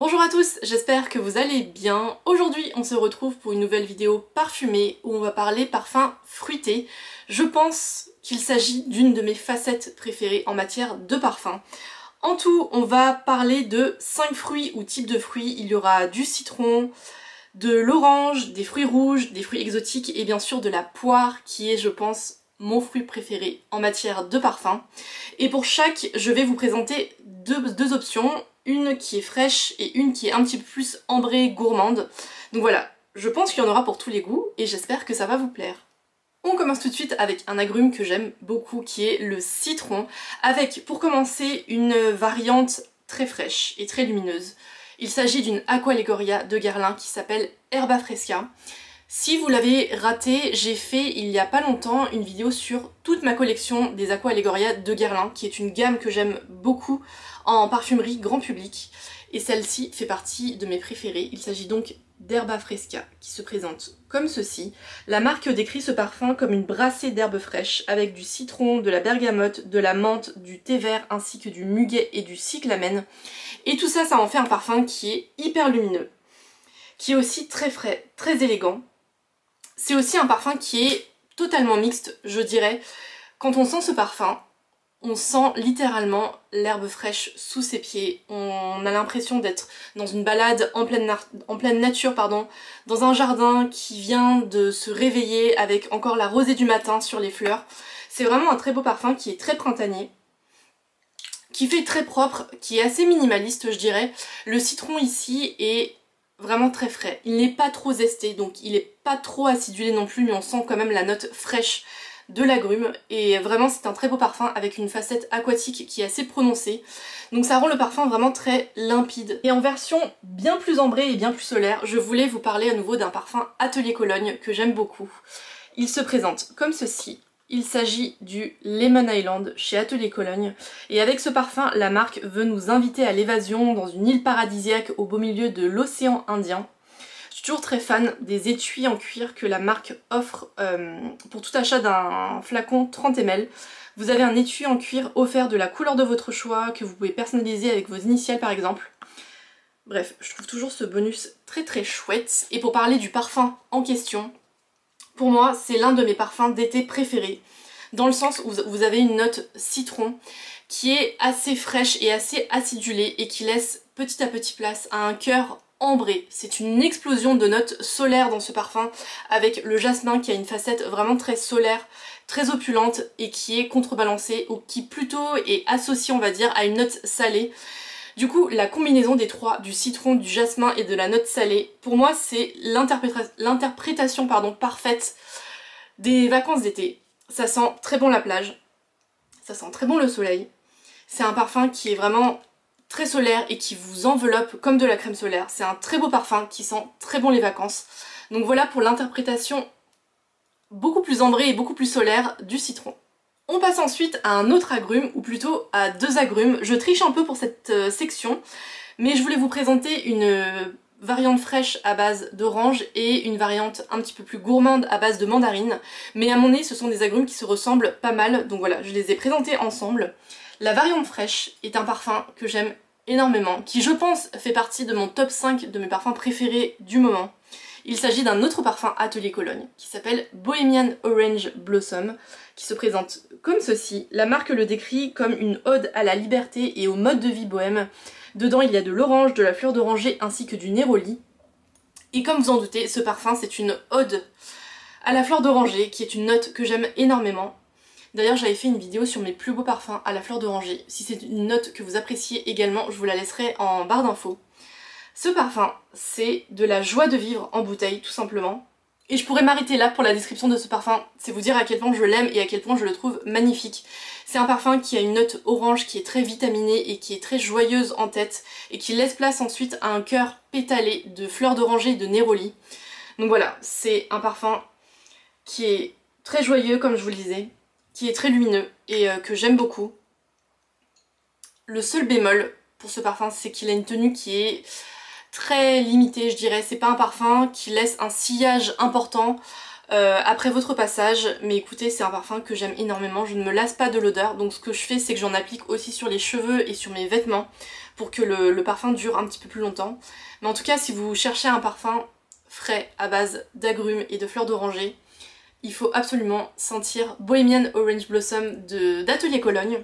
Bonjour à tous, j'espère que vous allez bien. Aujourd'hui, on se retrouve pour une nouvelle vidéo parfumée où on va parler parfum fruité. Je pense qu'il s'agit d'une de mes facettes préférées en matière de parfum. En tout, on va parler de 5 fruits ou types de fruits. Il y aura du citron, de l'orange, des fruits rouges, des fruits exotiques et bien sûr de la poire qui est, je pense, mon fruit préféré en matière de parfum. Et pour chaque, je vais vous présenter deux options. Une qui est fraîche et une qui est un petit peu plus ambrée, gourmande. Donc voilà, je pense qu'il y en aura pour tous les goûts et j'espère que ça va vous plaire. On commence tout de suite avec un agrume que j'aime beaucoup qui est le citron, avec pour commencer une variante très fraîche et très lumineuse. Il s'agit d'une Aqua Allegoria de Guerlain qui s'appelle Herba Fresca. Si vous l'avez raté, j'ai fait il y a pas longtemps une vidéo sur toute ma collection des Aqua Allegoria de Guerlain, qui est une gamme que j'aime beaucoup en parfumerie grand public. Et celle-ci fait partie de mes préférées. Il s'agit donc d'Herba Fresca, qui se présente comme ceci. La marque décrit ce parfum comme une brassée d'herbes fraîches, avec du citron, de la bergamote, de la menthe, du thé vert, ainsi que du muguet et du cyclamen. Et tout ça, ça en fait un parfum qui est hyper lumineux, qui est aussi très frais, très élégant. C'est aussi un parfum qui est totalement mixte, je dirais. Quand on sent ce parfum, on sent littéralement l'herbe fraîche sous ses pieds. On a l'impression d'être dans une balade en pleine nature, dans un jardin qui vient de se réveiller avec encore la rosée du matin sur les fleurs. C'est vraiment un très beau parfum qui est très printanier, qui fait très propre, qui est assez minimaliste, je dirais. Le citron ici est vraiment très frais. Il n'est pas trop zesté, donc il n'est pas trop acidulé non plus, mais on sent quand même la note fraîche de l'agrume. Et vraiment, c'est un très beau parfum avec une facette aquatique qui est assez prononcée. Donc ça rend le parfum vraiment très limpide. Et en version bien plus ambrée et bien plus solaire, je voulais vous parler à nouveau d'un parfum Atelier Cologne que j'aime beaucoup. Il se présente comme ceci. Il s'agit du Lemon Island chez Atelier Cologne. Et avec ce parfum, la marque veut nous inviter à l'évasion dans une île paradisiaque au beau milieu de l'océan Indien. Je suis toujours très fan des étuis en cuir que la marque offre pour tout achat d'un flacon 30 ml. Vous avez un étui en cuir offert de la couleur de votre choix que vous pouvez personnaliser avec vos initiales par exemple. Bref, je trouve toujours ce bonus très très chouette. Et pour parler du parfum en question, pour moi, c'est l'un de mes parfums d'été préférés, dans le sens où vous avez une note citron qui est assez fraîche et assez acidulée et qui laisse petit à petit place à un cœur ambré. C'est une explosion de notes solaires dans ce parfum, avec le jasmin qui a une facette vraiment très solaire, très opulente et qui est contrebalancée, ou qui plutôt est associée, on va dire, à une note salée. Du coup, la combinaison des trois, du citron, du jasmin et de la note salée, pour moi c'est l'interprétation parfaite des vacances d'été. Ça sent très bon la plage, ça sent très bon le soleil. C'est un parfum qui est vraiment très solaire et qui vous enveloppe comme de la crème solaire. C'est un très beau parfum qui sent très bon les vacances. Donc voilà pour l'interprétation beaucoup plus ambrée et beaucoup plus solaire du citron. On passe ensuite à un autre agrume, ou plutôt à deux agrumes. Je triche un peu pour cette section, mais je voulais vous présenter une variante fraîche à base d'orange et une variante un petit peu plus gourmande à base de mandarine. Mais à mon nez, ce sont des agrumes qui se ressemblent pas mal, donc voilà, je les ai présentés ensemble. La variante fraîche est un parfum que j'aime énormément, qui je pense fait partie de mon top 5 de mes parfums préférés du moment. Il s'agit d'un autre parfum Atelier Cologne qui s'appelle Bohemian Orange Blossom, qui se présente comme ceci. La marque le décrit comme une ode à la liberté et au mode de vie bohème. Dedans il y a de l'orange, de la fleur d'oranger ainsi que du néroli. Et comme vous en doutez, ce parfum c'est une ode à la fleur d'oranger qui est une note que j'aime énormément. D'ailleurs j'avais fait une vidéo sur mes plus beaux parfums à la fleur d'oranger. Si c'est une note que vous appréciez également, je vous la laisserai en barre d'infos. Ce parfum, c'est de la joie de vivre en bouteille, tout simplement. Et je pourrais m'arrêter là pour la description de ce parfum, c'est vous dire à quel point je l'aime et à quel point je le trouve magnifique. C'est un parfum qui a une note orange qui est très vitaminée et qui est très joyeuse en tête, et qui laisse place ensuite à un cœur pétalé de fleurs d'oranger et de néroli. Donc voilà, c'est un parfum qui est très joyeux, comme je vous le disais, qui est très lumineux et que j'aime beaucoup. Le seul bémol pour ce parfum, c'est qu'il a une tenue qui est très limité, je dirais. C'est pas un parfum qui laisse un sillage important après votre passage, mais écoutez, c'est un parfum que j'aime énormément, je ne me lasse pas de l'odeur, donc ce que je fais c'est que j'en applique aussi sur les cheveux et sur mes vêtements pour que le parfum dure un petit peu plus longtemps. Mais en tout cas, si vous cherchez un parfum frais à base d'agrumes et de fleurs d'oranger, il faut absolument sentir Bohemian Orange Blossom d'Atelier Cologne.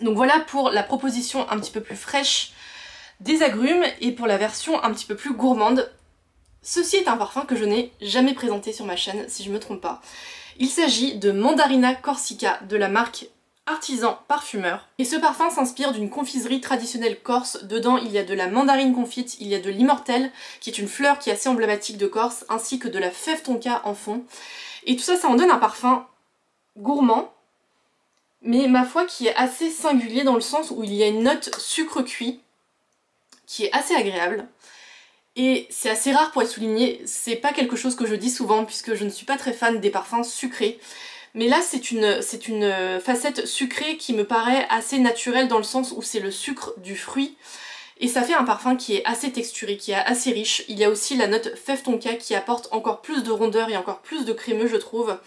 Donc voilà pour la proposition un petit peu plus fraîche des agrumes, et pour la version un petit peu plus gourmande, ceci est un parfum que je n'ai jamais présenté sur ma chaîne, si je me trompe pas. Il s'agit de Mandarina Corsica de la marque Artisan Parfumeur. Et ce parfum s'inspire d'une confiserie traditionnelle corse. Dedans, il y a de la mandarine confite, il y a de l'immortelle, qui est une fleur qui est assez emblématique de Corse, ainsi que de la fève tonka en fond. Et tout ça, ça en donne un parfum gourmand, mais ma foi qui est assez singulier dans le sens où il y a une note sucre cuit, qui est assez agréable. Et c'est assez rare pour être souligné, c'est pas quelque chose que je dis souvent puisque je ne suis pas très fan des parfums sucrés. Mais là c'est une facette sucrée qui me paraît assez naturelle dans le sens où c'est le sucre du fruit. Et ça fait un parfum qui est assez texturé, qui est assez riche. Il y a aussi la note fève tonka qui apporte encore plus de rondeur et encore plus de crémeux je trouve.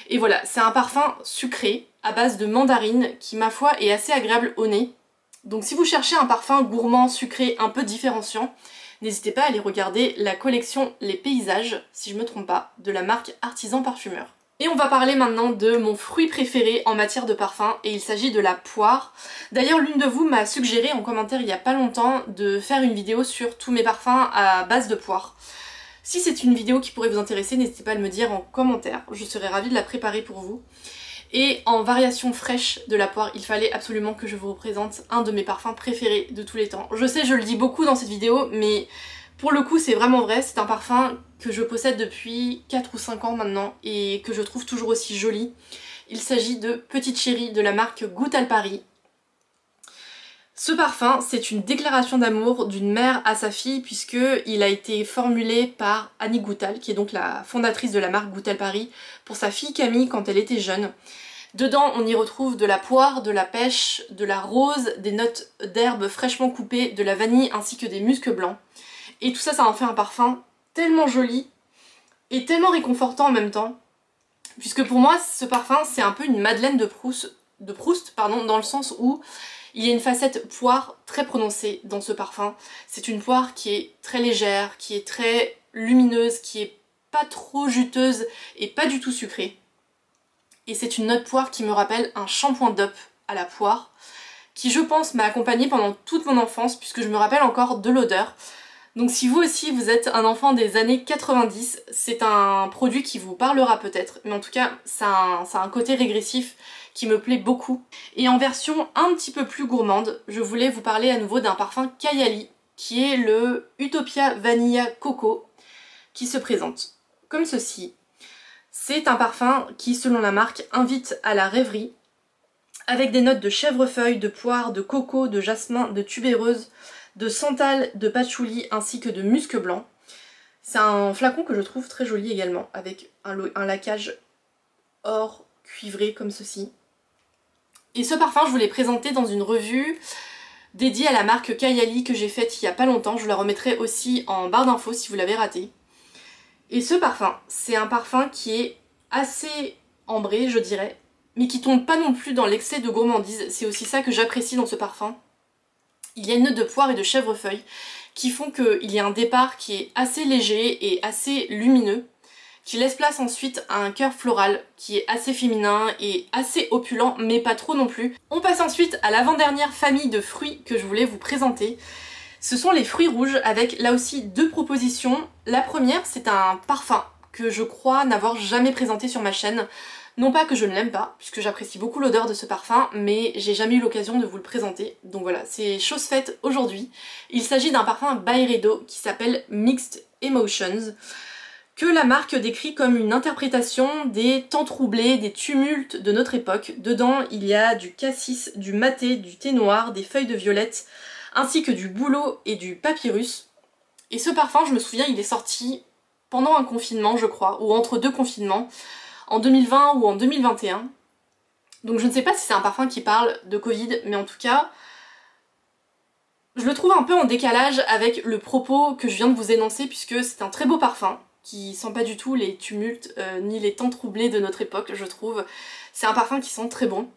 Et voilà, c'est un parfum sucré à base de mandarine qui ma foi est assez agréable au nez. Donc si vous cherchez un parfum gourmand, sucré, un peu différenciant, n'hésitez pas à aller regarder la collection Les Paysages, si je me trompe pas, de la marque Artisan Parfumeur. Et on va parler maintenant de mon fruit préféré en matière de parfum, et il s'agit de la poire. D'ailleurs, l'une de vous m'a suggéré en commentaire il y a pas longtemps de faire une vidéo sur tous mes parfums à base de poire. Si c'est une vidéo qui pourrait vous intéresser, n'hésitez pas à me dire en commentaire, je serais ravie de la préparer pour vous. Et en variation fraîche de la poire, il fallait absolument que je vous représente un de mes parfums préférés de tous les temps. Je sais, je le dis beaucoup dans cette vidéo, mais pour le coup c'est vraiment vrai, c'est un parfum que je possède depuis 4 ou 5 ans maintenant et que je trouve toujours aussi joli. Il s'agit de Petite Chérie de la marque Goutal Paris. Ce parfum, c'est une déclaration d'amour d'une mère à sa fille puisqu'il a été formulé par Annie Goutal, qui est donc la fondatrice de la marque Goutal Paris, pour sa fille Camille quand elle était jeune. Dedans, on y retrouve de la poire, de la pêche, de la rose, des notes d'herbes fraîchement coupées, de la vanille ainsi que des muscs blancs. Et tout ça, ça en fait un parfum tellement joli et tellement réconfortant en même temps. Puisque pour moi, ce parfum, c'est un peu une Madeleine de Proust, dans le sens où il y a une facette poire très prononcée dans ce parfum. C'est une poire qui est très légère, qui est très lumineuse, qui est pas trop juteuse et pas du tout sucrée. Et c'est une note poire qui me rappelle un shampoing d'up à la poire, qui je pense m'a accompagnée pendant toute mon enfance puisque je me rappelle encore de l'odeur. Donc si vous aussi vous êtes un enfant des années 90, c'est un produit qui vous parlera peut-être, mais en tout cas ça a un côté régressif qui me plaît beaucoup. Et en version un petit peu plus gourmande, je voulais vous parler à nouveau d'un parfum Kayali, qui est le Utopia Vanilla Coco, qui se présente comme ceci. C'est un parfum qui, selon la marque, invite à la rêverie, avec des notes de chèvrefeuille, de poire, de coco, de jasmin, de tubéreuse, de santal, de patchouli ainsi que de musc blanc. C'est un flacon que je trouve très joli également, avec un laquage or cuivré comme ceci. Et ce parfum, je vous l'ai présenté dans une revue dédiée à la marque Kayali que j'ai faite il y a pas longtemps. Je la remettrai aussi en barre d'infos si vous l'avez raté. Et ce parfum, c'est un parfum qui est assez ambré, je dirais, mais qui tombe pas non plus dans l'excès de gourmandise. C'est aussi ça que j'apprécie dans ce parfum. Il y a une note de poire et de chèvrefeuille qui font qu'il y a un départ qui est assez léger et assez lumineux, qui laisse place ensuite à un cœur floral qui est assez féminin et assez opulent, mais pas trop non plus. On passe ensuite à l'avant-dernière famille de fruits que je voulais vous présenter. Ce sont les fruits rouges avec là aussi deux propositions. La première, c'est un parfum que je crois n'avoir jamais présenté sur ma chaîne. Non pas que je ne l'aime pas, puisque j'apprécie beaucoup l'odeur de ce parfum, mais j'ai jamais eu l'occasion de vous le présenter. Donc voilà, c'est chose faite aujourd'hui. Il s'agit d'un parfum Byredo qui s'appelle Mixed Emotions, que la marque décrit comme une interprétation des temps troublés, des tumultes de notre époque. Dedans, il y a du cassis, du maté, du thé noir, des feuilles de violette, ainsi que du bouleau et du papyrus. Et ce parfum, je me souviens, il est sorti pendant un confinement, je crois, ou entre deux confinements, en 2020 ou en 2021. Donc je ne sais pas si c'est un parfum qui parle de Covid, mais en tout cas, je le trouve un peu en décalage avec le propos que je viens de vous énoncer, puisque c'est un très beau parfum, qui sent pas du tout les tumultes ni les temps troublés de notre époque, je trouve. C'est un parfum qui sent très bon.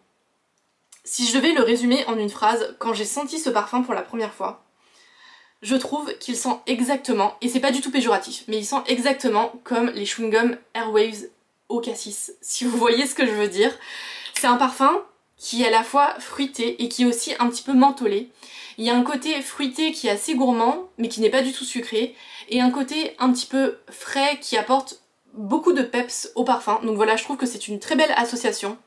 Si je devais le résumer en une phrase, quand j'ai senti ce parfum pour la première fois, je trouve qu'il sent exactement, et c'est pas du tout péjoratif, mais il sent exactement comme les chewing-gums Airwaves au cassis, si vous voyez ce que je veux dire. C'est un parfum qui est à la fois fruité et qui est aussi un petit peu mentholé. Il y a un côté fruité qui est assez gourmand, mais qui n'est pas du tout sucré, et un côté un petit peu frais qui apporte beaucoup de peps au parfum. Donc voilà, je trouve que c'est une très belle association.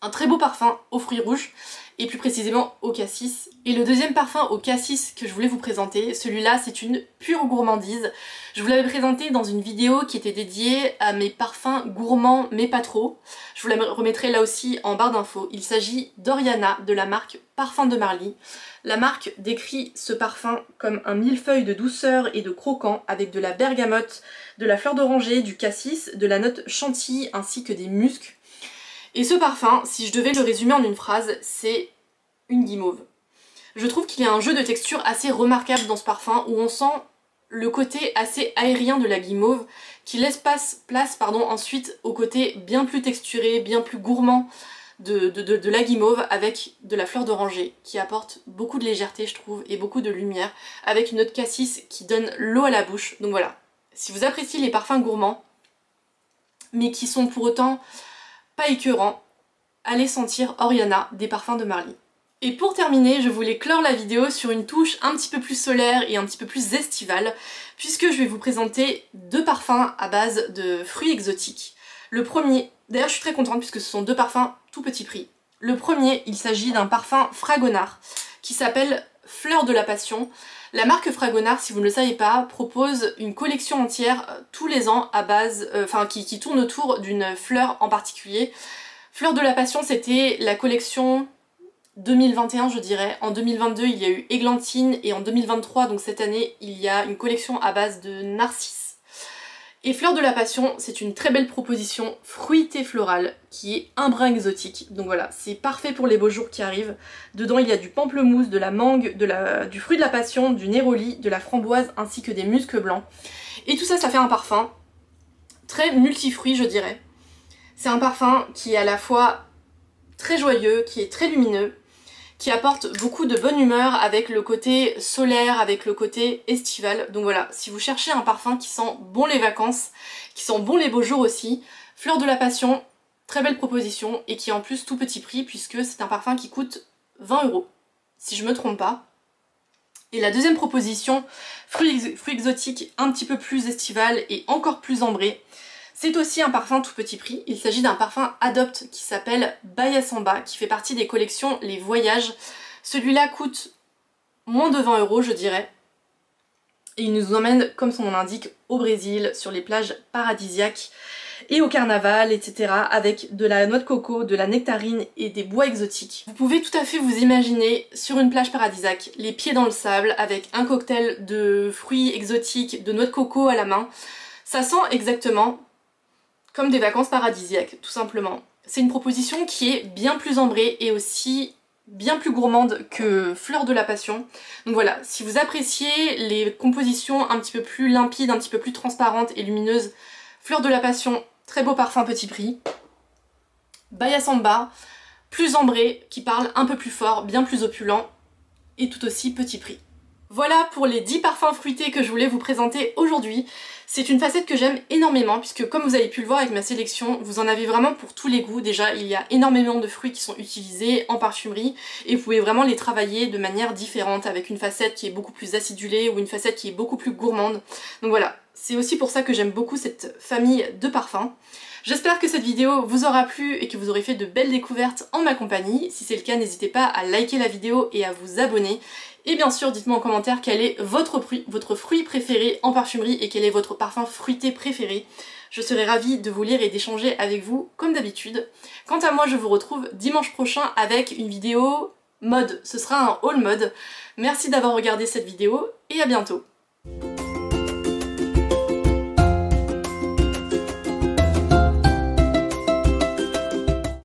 Un très beau parfum aux fruits rouges, et plus précisément au cassis. Et le deuxième parfum au cassis que je voulais vous présenter, celui-là c'est une pure gourmandise. Je vous l'avais présenté dans une vidéo qui était dédiée à mes parfums gourmands mais pas trop. Je vous la remettrai là aussi en barre d'infos. Il s'agit d'Oriana de la marque Parfum de Marly. La marque décrit ce parfum comme un millefeuille de douceur et de croquant avec de la bergamote, de la fleur d'oranger, du cassis, de la note chantilly ainsi que des muscs. Et ce parfum, si je devais le résumer en une phrase, c'est une guimauve. Je trouve qu'il y a un jeu de texture assez remarquable dans ce parfum où on sent le côté assez aérien de la guimauve qui laisse place ensuite au côté bien plus texturé, bien plus gourmand de la guimauve avec de la fleur d'oranger qui apporte beaucoup de légèreté je trouve et beaucoup de lumière avec une note cassis qui donne l'eau à la bouche. Donc voilà, si vous appréciez les parfums gourmands mais qui sont pour autant pas écœurant, allez sentir Oriana des Parfums de Marly. Et pour terminer, je voulais clore la vidéo sur une touche un petit peu plus solaire et un petit peu plus estivale, puisque je vais vous présenter deux parfums à base de fruits exotiques. Le premier, d'ailleurs je suis très contente puisque ce sont deux parfums tout petit prix. Le premier, il s'agit d'un parfum Fragonard qui s'appelle Fleur de la Passion. La marque Fragonard, si vous ne le savez pas, propose une collection entière tous les ans à base, qui tourne autour d'une fleur en particulier. Fleur de la Passion, c'était la collection 2021 je dirais. En 2022 il y a eu Églantine et en 2023, donc cette année, il y a une collection à base de narcisses. Et Fleur de la Passion, c'est une très belle proposition fruitée florale qui est un brin exotique. Donc voilà, c'est parfait pour les beaux jours qui arrivent. Dedans, il y a du pamplemousse, de la mangue, du fruit de la passion, du néroli, de la framboise ainsi que des muscs blancs. Et tout ça, ça fait un parfum très multifruit, je dirais. C'est un parfum qui est à la fois très joyeux, qui est très lumineux, qui apporte beaucoup de bonne humeur avec le côté solaire, avec le côté estival. Donc voilà, si vous cherchez un parfum qui sent bon les vacances, qui sent bon les beaux jours aussi, Fleur de la Passion, très belle proposition et qui est en plus tout petit prix puisque c'est un parfum qui coûte 20 €, si je me trompe pas. Et la deuxième proposition, fruits exotiques un petit peu plus estival et encore plus ambré, c'est aussi un parfum tout petit prix. Il s'agit d'un parfum Adopt qui s'appelle Bahia Samba, qui fait partie des collections Les Voyages. Celui-là coûte moins de 20 € je dirais. Et il nous emmène, comme son nom l'indique, au Brésil, sur les plages paradisiaques et au carnaval, etc. avec de la noix de coco, de la nectarine et des bois exotiques. Vous pouvez tout à fait vous imaginer sur une plage paradisiaque, les pieds dans le sable, avec un cocktail de fruits exotiques, de noix de coco à la main. Ça sent exactement comme des vacances paradisiaques, tout simplement. C'est une proposition qui est bien plus ambrée et aussi bien plus gourmande que Fleur de la Passion. Donc voilà, si vous appréciez les compositions un petit peu plus limpides, un petit peu plus transparentes et lumineuses, Fleur de la Passion, très beau parfum petit prix. Bahia Samba, plus ambré, qui parle un peu plus fort, bien plus opulent et tout aussi petit prix. Voilà pour les 10 parfums fruités que je voulais vous présenter aujourd'hui. C'est une facette que j'aime énormément puisque comme vous avez pu le voir avec ma sélection, vous en avez vraiment pour tous les goûts. Déjà, il y a énormément de fruits qui sont utilisés en parfumerie et vous pouvez vraiment les travailler de manière différente avec une facette qui est beaucoup plus acidulée ou une facette qui est beaucoup plus gourmande. Donc voilà, c'est aussi pour ça que j'aime beaucoup cette famille de parfums. J'espère que cette vidéo vous aura plu et que vous aurez fait de belles découvertes en ma compagnie. Si c'est le cas, n'hésitez pas à liker la vidéo et à vous abonner. Et bien sûr, dites-moi en commentaire quel est votre fruit préféré en parfumerie et quel est votre parfum fruité préféré. Je serai ravie de vous lire et d'échanger avec vous comme d'habitude. Quant à moi, je vous retrouve dimanche prochain avec une vidéo mode. Ce sera un haul mode. Merci d'avoir regardé cette vidéo et à bientôt.